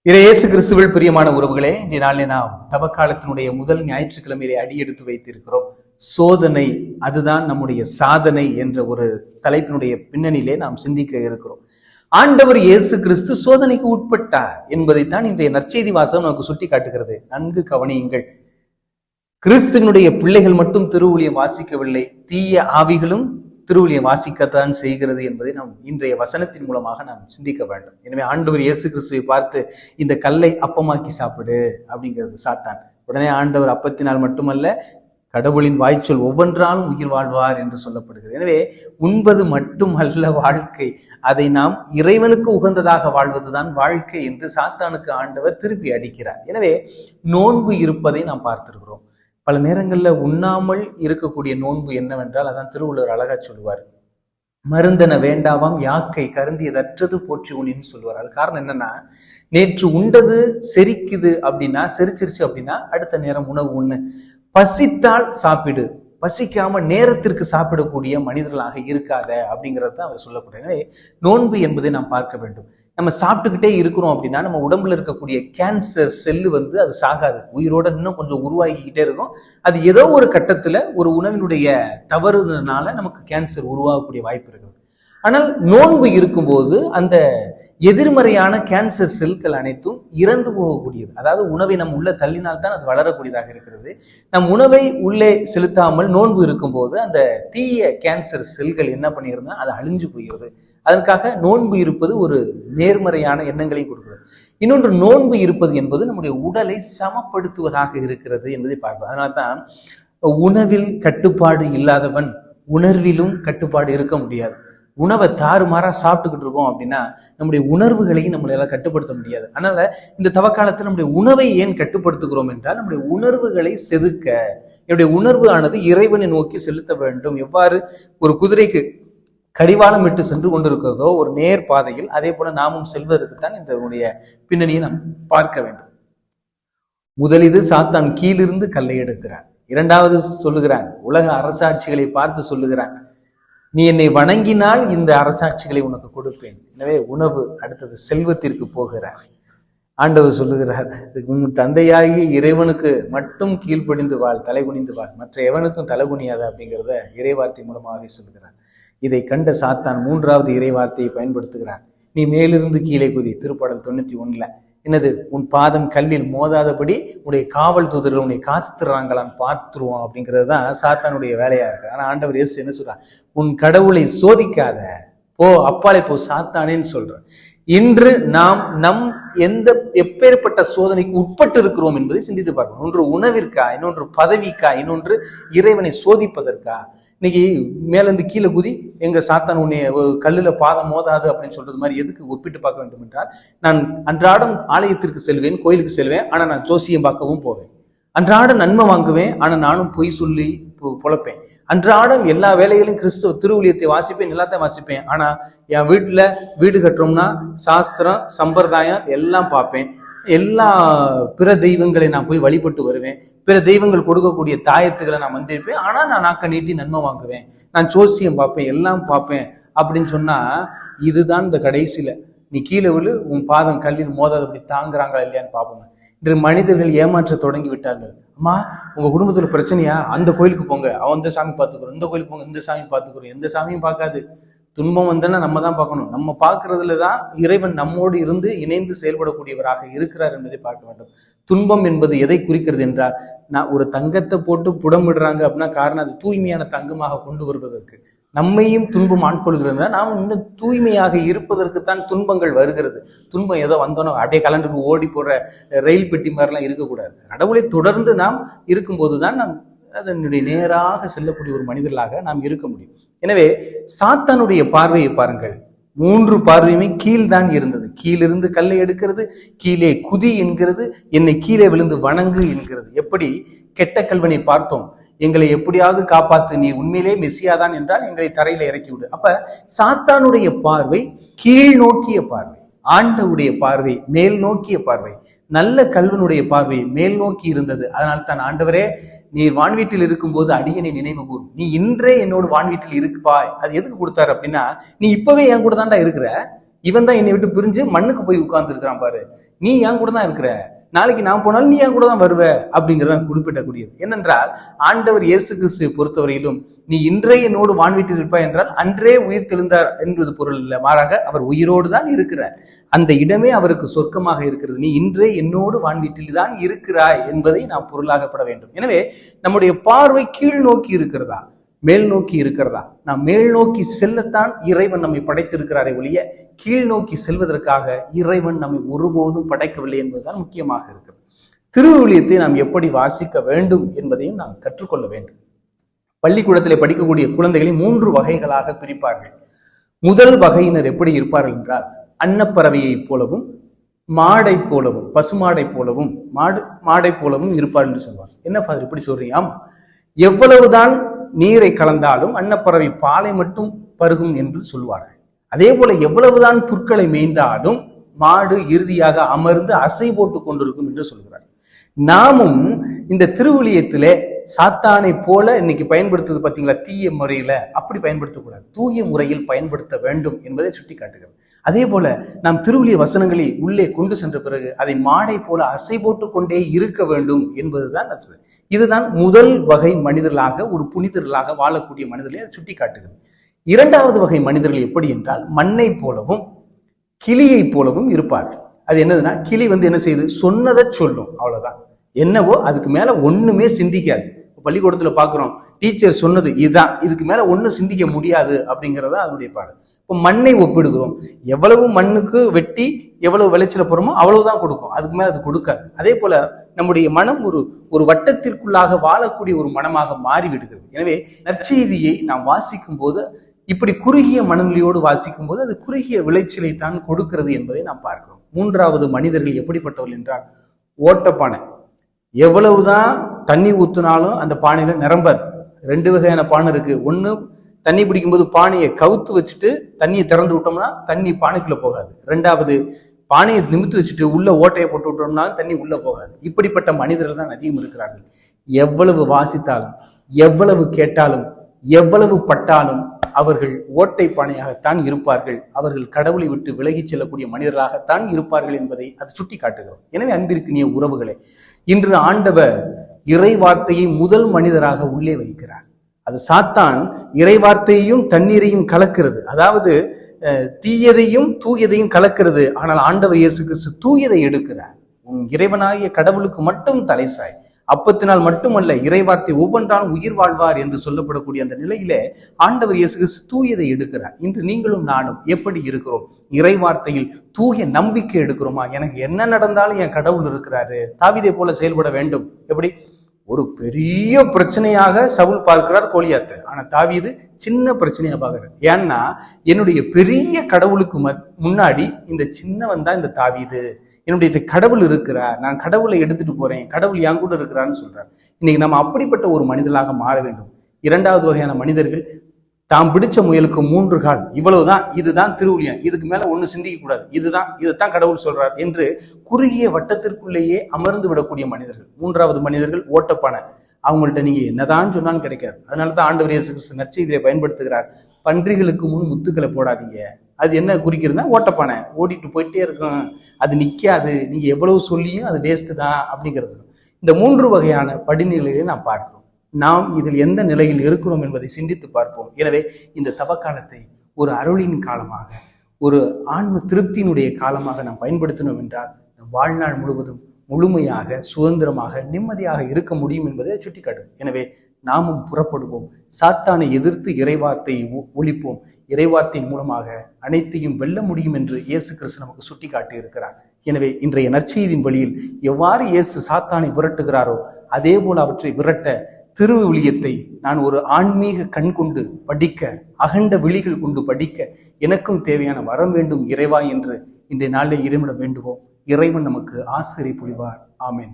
இயேசு கிறிஸ்துவில் பிரியமான உறவுகளே, இன்றைய நாளில் நாம் தவக்காலத்தினுடைய முதல் ஞாயிற்றுக்கிழமையிலே அடியெடுத்து வைத்திருக்கிறோம். சோதனை அதுதான் நம்முடைய சாதனை என்ற ஒரு தலைப்பினுடைய பின்னணியிலே நாம் சிந்திக்க இருக்கிறோம். ஆண்டவர் இயேசு கிறிஸ்து சோதனைக்கு உட்பட்டார் என்பதைத்தான் இன்றைய நற்செய்தி வாசகம் நமக்கு சுட்டி காட்டுகிறது. நன்கு கவனியுங்கள். கிறிஸ்துவனுடைய பிள்ளைகள் மட்டும் திருவூழியம் வாசிக்கவில்லை, தீய ஆவிகளும் திருவூழியம் வாசிக்கத்தான் செய்கிறது என்பதை நாம் இன்றைய வசனத்தின் மூலமாக நாம் சிந்திக்க வேண்டும். எனவே ஆண்டவர் இயேசு கிறிஸ்துவை பார்த்து இந்த கல்லை அப்பமாக்கி சாப்பிடு அப்படிங்கிறது சாத்தான். உடனே ஆண்டவர் அப்பத்தினால் மட்டுமல்ல, கடவுளின் வாய்ச்சொல் ஒவ்வொன்றாலும் உயிர் வாழ்வார் என்று சொல்லப்படுகிறது. எனவே உண்பது மட்டுமல்ல வாழ்க்கை, அதை நாம் இறைவனுக்கு உகந்ததாக வாழ்வதுதான் வாழ்க்கை என்று சாத்தானுக்கு ஆண்டவர் திருப்பி அடிக்கிறார். எனவே நோன்பு இருப்பதை நாம் பார்த்திருக்கிறோம். பல நேரங்களில் உண்ணாமல் இருக்கக்கூடிய நோன்பு என்னவென்றால், அதான் திருவள்ளுவர் அழகா சொல்லுவார், மருந்தன வேண்டாவாம் யாக்கை கருந்தியதற்றது போற்றி உண்ணின்னு சொல்லுவார். அது காரணம் என்னன்னா, நேற்று உண்டது செரிக்குது அப்படின்னா, செரிச்சிருச்சு அப்படின்னா அடுத்த நேரம் உணவு உண்ணு, பசித்தால் சாப்பிடு, பசிக்காம நேரத்திற்கு சாப்பிடக்கூடிய மனிதர்களாக இருக்காத அப்படிங்கிறது தான் அவர் சொல்லக்கூடிய. எனவே நோன்பு என்பதை நாம் பார்க்க வேண்டும். நம்ம சாப்பிட்டுக்கிட்டே இருக்கிறோம் அப்படின்னா நம்ம உடம்புல இருக்கக்கூடிய கேன்சர் செல்லு அது சாகாது, உயிரோட இன்னும் கொஞ்சம் உருவாகிக்கிட்டே இருக்கும். அது ஏதோ ஒரு கட்டத்துல ஒரு உணவினுடைய தவறுனால நமக்கு கேன்சர் உருவாகக்கூடிய வாய்ப்பு இருக்குது. ஆனால் நோன்பு இருக்கும்போது அந்த எதிர்மறையான கேன்சர் செல்கள் அனைத்தும் இறந்து போகக்கூடியது. அதாவது உணவை நம் உள்ள தள்ளினால்தான் அது வளரக்கூடியதாக இருக்கிறது. நம் உணவை உள்ளே செலுத்தாமல் நோன்பு இருக்கும்போது அந்த தீய கேன்சர் செல்கள் என்ன பண்ணிருந்தா அது அழிஞ்சு போகிறது. அதற்காக நோன்பு இருப்பது ஒரு நேர்மறையான எண்ணங்களை கொடுக்கிறது. இன்னொன்று, நோன்பு இருப்பது என்பது நம்முடைய உடலை சமப்படுத்துவதாக இருக்கிறது என்பதை பார்ப்போம். அதனால்தான் உணவில் கட்டுப்பாடு இல்லாதவன் உணர்விலும் கட்டுப்பாடு இருக்க முடியாது. உணவை தாறுமாறா சாப்பிட்டுக்கிட்டு இருக்கோம் அப்படின்னா நம்முடைய உணர்வுகளையும் நம்மளால கட்டுப்படுத்த முடியாது. அதனால இந்த தவக்காலத்தில் நம்முடைய உணவை ஏன் கட்டுப்படுத்துகிறோம் என்றால், நம்முடைய உணர்வுகளை செதுக்க, என்னுடைய உணர்வு ஆனது இறைவனை நோக்கி செலுத்த வேண்டும். எவ்வாறு ஒரு குதிரைக்கு கடிவாளம் விட்டு சென்று கொண்டிருக்கிறதோ ஒரு நேர் பாதையில், அதே போல நாமும் செல்வதற்குத்தான் இந்த பின்னணியை நாம் பார்க்க வேண்டும். முதலிது சாத்தான் கீழிருந்து கல்லை எடுக்கிறான். இரண்டாவது சொல்லுகிறான், உலக அரசாட்சிகளை பார்த்து சொல்லுகிறான், நீ என்னை வணங்கினால் இந்த அரசாட்சிகளை உனக்கு கொடுப்பேன். எனவே உணவு. அடுத்தது செல்வத்திற்கு போகிறார். ஆண்டவர் சொல்லுகிறார், உன் தந்தையாகிய இறைவனுக்கு மட்டும் கீழ்ப்படிந்து வாழ், தலை குனிந்து வாழ், மற்ற எவனுக்கும் தலை குனியாத அப்படிங்கிறத இறைவார்த்தை மூலமாகவே சொல்லுகிறார். இதை கண்ட சாத்தான் மூன்றாவது இறைவார்த்தையை பயன்படுத்துகிறான். நீ மேலிருந்து கீழே குதி. திருப்பாடல் 91 என்னது, உன் பாதம் கல்லில் மோதாதபடி உன்னுடைய காவல் தூதர்கள் உன்னை காத்துறாங்களான்னு பார்த்துருவோம் அப்படிங்கிறது தான் சாத்தானுடைய வேலையா இருக்கு. ஆனா ஆண்டவர் இயேசு என்ன சொல்றான், உன் கடவுளை சோதிக்காத, போ அப்பாலே போ சாத்தானேன்னு சொல்றான். இன்று நாம் எப்பேற்பட்ட சோதனைக்கு உட்பட்டு இருக்கிறோம் என்பதை சிந்தித்து பார்க்கணும். ஒன்று உணவிற்கா, இன்னொன்று பதவிக்கா, இன்னொன்று இறைவனை சோதிப்பதற்கா? இன்னைக்கு மேலிருந்து கீழே குதி, எங்க சாத்தான் உன்னை கல்லுல பாதம் மோதாது அப்படின்னு சொல்றது மாதிரி எதுக்கு ஒப்பிட்டு பார்க்க வேண்டும் என்றால், நான் அன்றாடம் ஆலயத்திற்கு செல்வேன், கோயிலுக்கு செல்வேன், ஆனா நான் ஜோசியம் பார்க்கவும் போவேன். அன்றாடம் நன்மை வாங்குவேன், ஆனா நானும் பொய் சொல்லி பொழப்பேன். அன்றாடம் எல்லா வேலைகளையும் கிறிஸ்துவ திருவுழியத்தை வாசிப்பேன், எல்லாத்தையும் வாசிப்பேன். ஆனா என் வீடு கட்டுறோம்னா சாஸ்திரம் சம்பிரதாயம் எல்லாம் பார்ப்பேன். எல்லா பிற தெய்வங்களை நான் போய் வழிபட்டு வருவேன். பிற தெய்வங்கள் கொடுக்கக்கூடிய தாயத்துக்களை நான் வந்திருப்பேன். ஆனா நான் நாக்க நீட்டி நன்மை வாங்குவேன், நான் ஜோசியம் பார்ப்பேன், எல்லாம் பார்ப்பேன் அப்படின்னு சொன்னா, இதுதான் இந்த கடைசியில நீ கீழே விழு, உன் பாதம் கல்லில் மோதாது அப்படி தாங்குறாங்களா இல்லையான்னு பார்ப்போம். இன்று மனிதர்கள் ஏமாற்ற தொடங்கி விட்டார்கள். அம்மா, உங்க குடும்பத்துல பிரச்சனையா, அந்த கோயிலுக்கு போங்க, அவன் இந்த சாமி பார்த்துக்கிறோம், இந்த கோயிலுக்கு போங்க, இந்த சாமி பார்த்துக்கிறோம். எந்த சாமியும் பார்க்காது. துன்பம் வந்தனா நம்ம தான் பார்க்கணும். நம்ம பார்க்கறதுலதான் இறைவன் நம்மோடு இருந்து இணைந்து செயல்படக்கூடியவராக இருக்கிறார் என்பதை பார்க்க வேண்டும். துன்பம் என்பது எதை குறிக்கிறது என்றால், நான் ஒரு தங்கத்தை போட்டு புடம் விடுறாங்க அப்படின்னா காரணம் அது தூய்மையான தங்கமாக கொண்டு வருவதற்கு. நம்மையும் துன்பம் ஆட்கொள்கிறது, நாம் இன்னும் தூய்மையாக இருப்பதற்குத்தான் துன்பங்கள் வருகிறது. துன்பம் ஏதோ வந்தோன்னா அப்படியே கலண்டுக்கு ஓடி போடுற ரயில் பெட்டி மாதிரிலாம் இருக்கக்கூடாது. கடவுளை தொடர்ந்து நாம் இருக்கும்போதுதான் நாம் அதனுடைய நேராக செல்லக்கூடிய ஒரு மனிதர்களாக நாம் இருக்க முடியும். எனவே சாத்தானுடைய பார்வையை பாருங்கள். 3 பார்வையுமே கீழ்தான் இருந்தது. கீழிருந்து கல்லை எடுக்கிறது, கீழே குதி என்கிறது, என்னை கீழே விழுந்து வணங்கு என்கிறது. எப்படி கெட்ட கல்வனை பார்த்தோம், எங்களை எப்படியாவது காப்பாத்து, நீ உண்மையிலே மெசியாதான் என்றால் எங்களை தரையில இறக்கி விடு. அப்ப சாத்தானுடைய பார்வை கீழ் நோக்கிய பார்வை, ஆண்டவுடைய பார்வை மேல் நோக்கிய பார்வை, நல்ல கல்வனுடைய பார்வை மேல் நோக்கி இருந்தது. அதனால் தான் ஆண்டவரே, நீ வான்வீட்டில் இருக்கும்போது அடியனை நினைவு கூறும், நீ இன்றே என்னோடு வான்வீட்டில் இருப்பாய். அது எதுக்கு கொடுத்தாரு அப்படின்னா, நீ இப்பவே என் கூட தாண்டா இருக்கிற, இவன் தான் என்னை விட்டு பிரிஞ்சு மண்ணுக்கு போய் உட்கார்ந்து இருக்கிறான் பாரு, நீ என் கூட தான் இருக்கிற, நாளைக்கு நான் போனாலும் நீ என் கூட தான் வருவ அப்படிங்கிறதான் குறிப்பிடக்கூடியது. ஏனென்றால் ஆண்டவர் இயேசு கிறிஸ்துவை பொறுத்தவரையிலும் நீ இன்றே என்னோடு வான்வீட்டில் இருப்பாய் என்றால் அன்றே உயிர் தெழுந்தார் என்பது பொருள் இல்லை, மாறாக அவர் உயிரோடு தான் இருக்கிறார். அந்த இடமே அவருக்கு சொர்க்கமாக இருக்கிறது. நீ இன்றே என்னோடு வான்வீட்டில் தான் இருக்கிறாய் என்பதை நாம் பொருளாகப்பட வேண்டும். எனவே நம்முடைய பார்வை கீழ் நோக்கி இருக்கிறதா, மேல் நோக்கி இருக்கிறதா? நாம் மேல் நோக்கி செல்லத்தான் இறைவன் நம்மை படைத்திருக்கிறாரே ஒழிய கீழ் நோக்கி செல்வதற்காக இறைவன் நம்மை ஒருபோதும் படைக்கவில்லை என்பதுதான் முக்கியமாக இருக்கிறது. திருவிவிலியத்தை நாம் எப்படி வாசிக்க வேண்டும் என்பதையும் நாம் கற்றுக்கொள்ள வேண்டும். பள்ளிக்கூடத்திலே படிக்கக்கூடிய குழந்தைகளை 3 வகைகளாக பிரிப்பார்கள். முதல் வகையினர் எப்படி இருப்பார்கள் என்றால், அன்னப்பறவையை போலவும் மாடை போலவும் பசுமாடை போலவும் மாடை போலவும் இருப்பார் என்று சொல்வார். என்ன ஃபாதர் இப்படி சொல்றீங்க? எவ்வளவுதான் நீரை கலந்தாலும் அன்னப்பறவை பாலை மட்டும் பருகும் என்று சொல்வார்கள். அதே போல எவ்வளவுதான் புற்களை மேய்ந்தாலும் மாடு இறுதியாக அமர்ந்து அசை போட்டு கொண்டிருக்கும் என்று சொல்கிறார். நாமும் இந்த திருவிலியத்திலே சாத்தானை போல இன்னைக்கு பயன்படுத்துறது பார்த்தீங்களா, தீய முறையில அப்படி பயன்படுத்தக்கூடாது, தூய முறையில் பயன்படுத்த வேண்டும் என்பதை சுட்டி காட்டுகிறது. அதே போல நாம் திருவிலிய வசனங்களை உள்ளே கொண்டு சென்ற பிறகு அதை மாடை போல அசை போட்டு கொண்டே இருக்க வேண்டும் என்பதுதான் நான் சொல்றேன். இதுதான் முதல் வகை மனிதர்களாக, ஒரு புனிதர்களாக வாழக்கூடிய மனிதர்களை அதை சுட்டி காட்டுகிறது. இரண்டாவது வகை மனிதர்கள் எப்படி என்றால், மண்ணை போலவும் கிளியை போலவும் இருப்பார்கள். அது என்னதுன்னா, கிளி என்ன செய்யுது, சொன்னதை சொல்லும், அவ்வளவுதான். என்னவோ அதுக்கு மேல ஒண்ணுமே சிந்திக்காது. பள்ளிக்கூடத்துல பாக்குறோம், டீச்சர் சொன்னது இதுதான், இதுக்கு மேல ஒன்னும் சிந்திக்க முடியாது அப்படிங்கறத அதனுடைய பாடம். இப்போ மண்ணை ஒப்பிடுகிறோம், எவ்வளவு மண்ணுக்கு வெட்டி எவ்வளவு விளைச்சல போறோமோ அவ்வளவுதான் கொடுக்கும், அதுக்கு மேல அது கொடுக்காது. அதே போல நம்முடைய மனம் ஒரு வட்டத்திற்குள்ளாக வாழக்கூடிய ஒரு மனமாக மாறிவிடுகிறது. எனவே நற்செய்தியை நாம் வாசிக்கும் போது இப்படி குறுகிய மனநிலையோடு வாசிக்கும் போது அது குறுகிய விளைச்சலை தான் கொடுக்கிறது என்பதை நாம் பார்க்கிறோம். மூன்றாவது மனிதர்கள் எப்படிப்பட்டவர்கள் என்றால், ஓட்டப்பானை. எவ்வளவுதான் தண்ணி ஊத்துனாலும் அந்த பானையில நிரம்பாது. 2 வகையான பானை இருக்கு. ஒண்ணு, தண்ணி பிடிக்கும்போது பானையை கவுத்து வச்சுட்டு தண்ணியை திறந்து விட்டோம்னா தண்ணி பானைக்குள்ள போகாது. 2வது, பானையை நிமித்து வச்சுட்டு உள்ள ஓட்டையை போட்டு விட்டோம்னா தண்ணி உள்ள போகாது. இப்படிப்பட்ட மனிதர்கள் தான் அதிகம் இருக்கிறார்கள். எவ்வளவு வாசித்தாலும், எவ்வளவு கேட்டாலும், எவ்வளவு பட்டாலும் அவர்கள் ஓட்டை பானையாகத்தான் இருப்பார்கள். அவர்கள் கடவுளை விட்டு விலகிச் செல்லக்கூடிய மனிதர்களாகத்தான் இருப்பார்கள் என்பதை அது சுட்டி காட்டுகிறோம். எனவே அன்பிற்கினிய உறவுகளே, இன்று ஆண்டவர் இறைவார்த்தையை முதல் மனிதராக உள்ளே வைக்கிறார். அது சாத்தான் இறைவார்த்தையையும் தண்ணீரையும் கலக்கிறது, அதாவது தீயதையும் தூயதையும் கலக்கிறது. ஆனால் ஆண்டவர் இயேசு கிறிஸ்து தூயதை எடுக்கிறார். உன் இறைவனாகிய கடவுளுக்கு மட்டும் தலைசாய், அப்பத்தினால் மட்டுமல்ல இறைவார்த்தை ஒவ்வொன்றாலும் உயிர் வாழ்வார் என்று சொல்லப்படக்கூடிய அந்த நிலையிலே ஆண்டவர் இயேசு கிறிஸ்து தூயதை எடுக்கிறார். இன்று நீங்களும் நானும் எப்படி இருக்கிறோம்? இறைவார்த்தையில் தூய நம்பிக்கை எடுக்கிறோமா? எனக்கு என்ன நடந்தாலும் என் கடவுள் இருக்கிறாரு, தாவீதை போல செயல்பட வேண்டும். எப்படி? ஒரு பெரிய பிரச்சனையாக சவுல் பார்க்கிறார் கோலியாத்தை, ஆனா தாவீது சின்ன பிரச்சனையா பார்க்கிறார். ஏன்னா என்னுடைய பெரிய கடவுளுக்கு முன்னாடி இந்த சின்னவன் தான் இந்த தாவீது. என்னுடைய கடவுள் இருக்கிறார், நான் கடவுளை எடுத்துட்டு போறேன், கடவுள் என் கூட இருக்கிறான்னு சொல்றார். இன்னைக்கு நம்ம அப்படிப்பட்ட ஒரு மனிதர்களாக மாற வேண்டும். இரண்டாவது வகையான மனிதர்கள், தாம் பிடிச்ச முயலுக்கு 3 கால், இவ்வளவுதான், இதுதான் திருவிழியம், இதுக்கு மேல ஒண்ணு சிந்திக்க கூடாது, இதைத்தான் கடவுள் சொல்றார் என்று குறுகிய வட்டத்திற்குள்ளேயே அமர்ந்து விடக்கூடிய மனிதர்கள். மூன்றாவது மனிதர்கள் ஓட்டப்பானை. அவங்கள்ட்ட நீங்க என்னதான் சொன்னாலும் கிடைக்காது. அதனாலதான் ஆண்டவர் இயேசு கிறிஸ்து நற்செய்தியை பயன்படுத்துகிறார். பன்றிகளுக்கு முன் முத்துக்களை போடாதீங்க. அது என்ன குறிக்கிறதுனா, ஓட்டப்பானை ஓடிட்டு போயிட்டே இருக்கும், அது நிக்காது, நீங்க எவ்வளவு சொல்லியும் அது வேஸ்ட் தான் அப்படிங்கிறது. இந்த 3 வகையான படிநிலையை நாம் பார்க்கிறோம். நாம் இதில் எந்த நிலையில் இருக்கிறோம் என்பதை சிந்தித்து பார்ப்போம். எனவே இந்த தவக்காலத்தை ஒரு அருளின் காலமாக, ஒரு ஆன்ம திருப்தியினுடைய காலமாக நாம் பயன்படுத்தினோம் என்றால் நம் வாழ்நாள் முழுவதும் முழுமையாக, சுதந்திரமாக, நிம்மதியாக இருக்க முடியும் என்பதை சுட்டிக்காட்டும். எனவே நாமும் புறப்படுவோம், சாத்தானை எதிர்த்து இறைவார்த்தையை ஒழிப்போம். இறைவார்த்தையின் மூலமாக அனைத்தையும் வெல்ல முடியும் என்று இயேசு கிறிஸ்து நமக்கு சுட்டி காட்டி இருக்கிறார். எனவே இன்றைய நற்செய்தியின் வழியில் எவ்வாறு இயேசு சாத்தானை விரட்டுகிறாரோ அதே போல அவற்றை விரட்ட திருவிவிலியத்தை நான் ஒரு ஆன்மீக கண் கொண்டு படிக்க, அகண்ட விழிகள் கொண்டு படிக்க எனக்கும் தேவையான வரம் வேண்டும் இறைவா என்று இன்றைய நாளில் இறைவனிடம் வேண்டுவோம். இறைவன் நமக்கு ஆசிரியை புரிவார். ஆமென்.